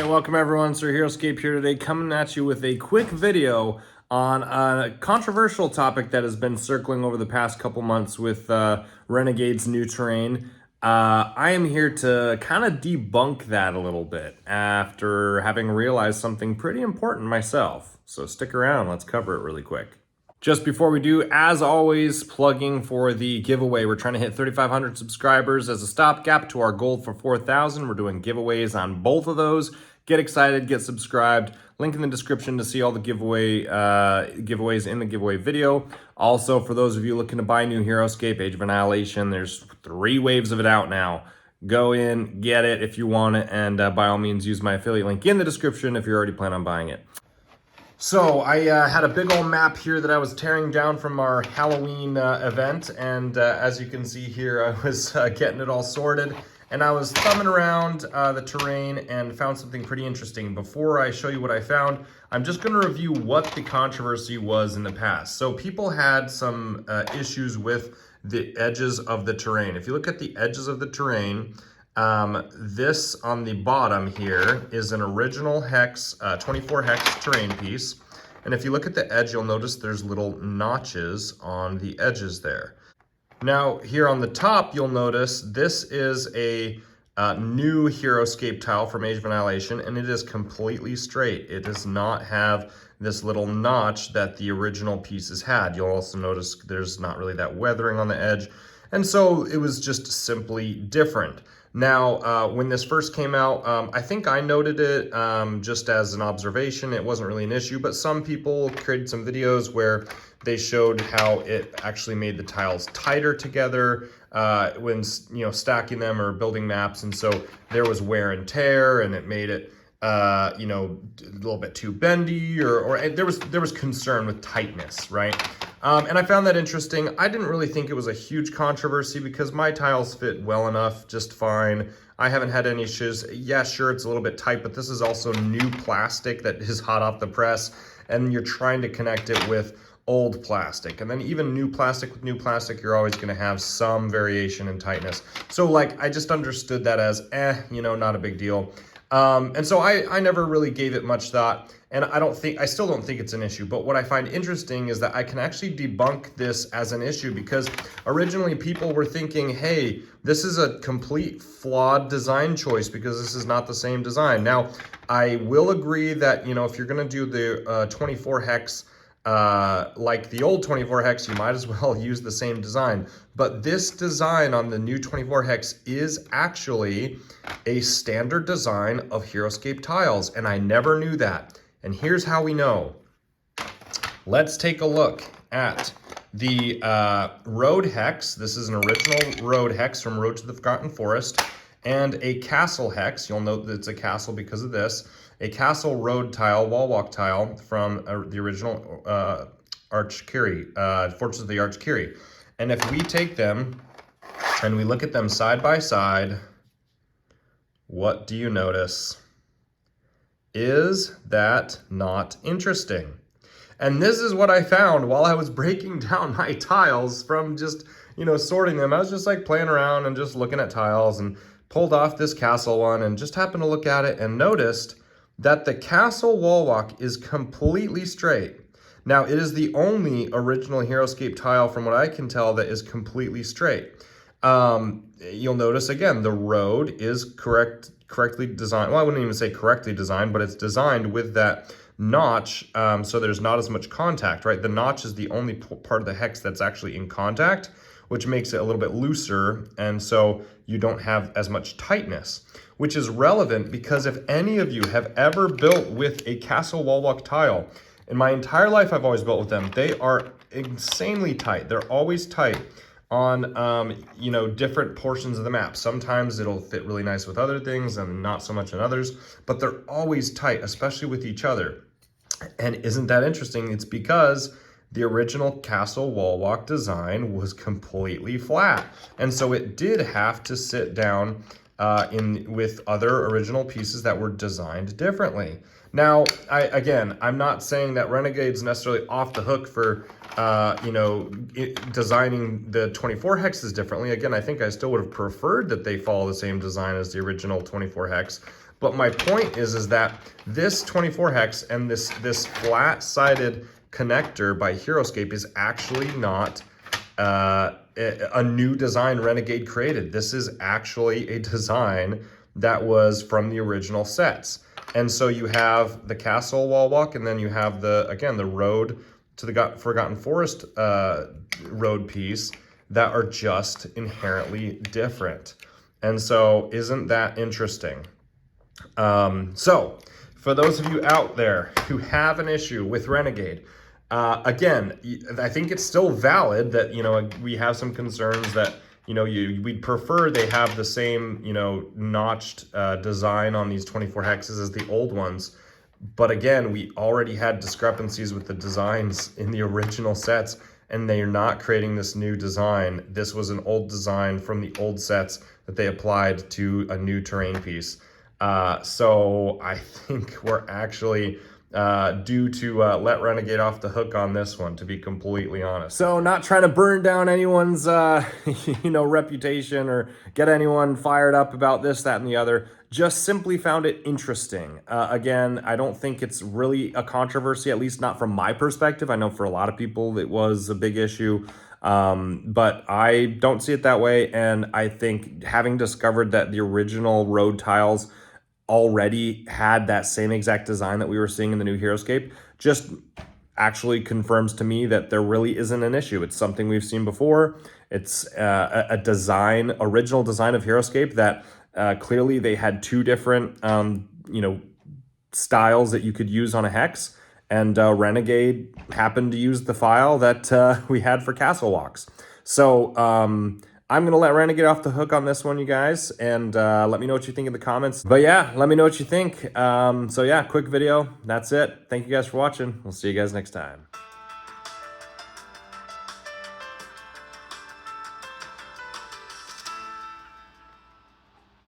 right, welcome everyone. Sir Heroscape here today, coming at you with a quick video on a controversial topic that has been circling over the past couple months with Renegade's new terrain. I am here to kind of debunk that a little bit after having realized something pretty important myself. So stick around, let's cover it really quick. Just before we do, as always, plugging for the giveaway. We're trying to hit 3,500 subscribers as a stopgap to our goal for 4,000. We're doing giveaways on both of those. Get excited, get subscribed. Link in the description to see all the giveaways in the giveaway video. Also, for those of you looking to buy new Heroscape, Age of Annihilation, there's 3 waves of it out now. Go in, get it if you want it, and by all means, use my affiliate link in the description if you already plan on buying it. So I had a big old map here that I was tearing down from our Halloween event, and as you can see here, I was getting it all sorted, and I was thumbing around the terrain and found something pretty interesting. Before I show you what I found, I'm just going to review what the controversy was in the past. So people had some issues with the edges of the terrain. If you look at the edges of the terrain, this on the bottom here is an original hex, 24 hex terrain piece. And if you look at the edge, you'll notice there's little notches on the edges there. Now here on the top, you'll notice this is a new Heroscape tile from Age of Annihilation, and it is completely straight. It does not have this little notch that the original pieces had. You'll also notice there's not really that weathering on the edge. And so it was just simply different. Now, when this first came out, I think I noted it just as an observation. It wasn't really an issue, but some people created some videos where they showed how it actually made the tiles tighter together when stacking them or building maps, and so there was wear and tear, and it made it a little bit too bendy, or there was concern with tightness, right? And I found that interesting. I didn't really think it was a huge controversy because my tiles fit well enough, just fine. I haven't had any issues. Yeah, sure, it's a little bit tight, but this is also new plastic that is hot off the press, and you're trying to connect it with old plastic. And then even new plastic with new plastic, you're always gonna have some variation in tightness. So I just understood that as, not a big deal. And so I never really gave it much thought, and I still don't think it's an issue. But what I find interesting is that I can actually debunk this as an issue, because originally people were thinking, hey, this is a complete flawed design choice because this is not the same design. Now, I will agree that, if you're gonna do the 24 hex, like the old 24 hex, you might as well use the same design. But this design on the new 24 hex is actually a standard design of Heroscape tiles, and I never knew that. And here's how we know. Let's take a look at the road hex. This is an original road hex from Road to the Forgotten Forest, and a castle hex. You'll note that it's a castle because of this. A castle road tile, wall walk tile from the original Fortress of the Archkiri. And if we take them and we look at them side by side, what do you notice? Is that not interesting? And this is what I found while I was breaking down my tiles from just, sorting them. I was just playing around and just looking at tiles, and pulled off this castle one and just happened to look at it and noticed that the castle wall walk is completely straight. Now, it is the only original Heroscape tile, from what I can tell, that is completely straight. You'll notice, again, the road is correctly designed. Well, I wouldn't even say correctly designed, but it's designed with that notch, so there's not as much contact, right? The notch is the only part of the hex that's actually in contact, which makes it a little bit looser, and so you don't have as much tightness, which is relevant because if any of you have ever built with a castle wall walk tile, in my entire life I've always built with them, they are insanely tight. They're always tight on different portions of the map. Sometimes it'll fit really nice with other things and not so much in others, but they're always tight, especially with each other. And isn't that interesting? It's because the original castle wall walk design was completely flat. And so it did have to sit down with other original pieces that were designed differently. Now, I'm not saying that Renegade's necessarily off the hook for, designing the 24 hexes differently. Again, I think I still would have preferred that they follow the same design as the original 24 hex. But my point is that this 24 hex and this flat-sided connector by Heroscape is actually not a new design Renegade created. This is actually a design that was from the original sets. And so you have the castle wall walk, and then you have again, the road to the Forgotten Forest road piece that are just inherently different. And so isn't that interesting? So for those of you out there who have an issue with Renegade, again, I think it's still valid that, you know, we have some concerns that, you know, we'd prefer they have the same, you know, notched design on these 24 hexes as the old ones. But again, we already had discrepancies with the designs in the original sets, and they are not creating this new design. This was an old design from the old sets that they applied to a new terrain piece. So I think we're actually due to let Renegade off the hook on this one, to be completely honest. So not trying to burn down anyone's you know, reputation or get anyone fired up about this, that, and the other. Just simply found it interesting. Again, I don't think it's really a controversy, at least not from my perspective. I know for a lot of people it was a big issue, but I don't see it that way. And I think having discovered that the original road tiles already had that same exact design that we were seeing in the new Heroscape just actually confirms to me that there really isn't an issue. It's something we've seen before. It's a original design of Heroscape that clearly they had two different, you know, styles that you could use on a hex, and Renegade happened to use the file that we had for castle walks. So I'm going to let Renegade off the hook on this one, you guys, and let me know what you think in the comments. But yeah, let me know what you think. So yeah, quick video. That's it. Thank you guys for watching. We'll see you guys next time.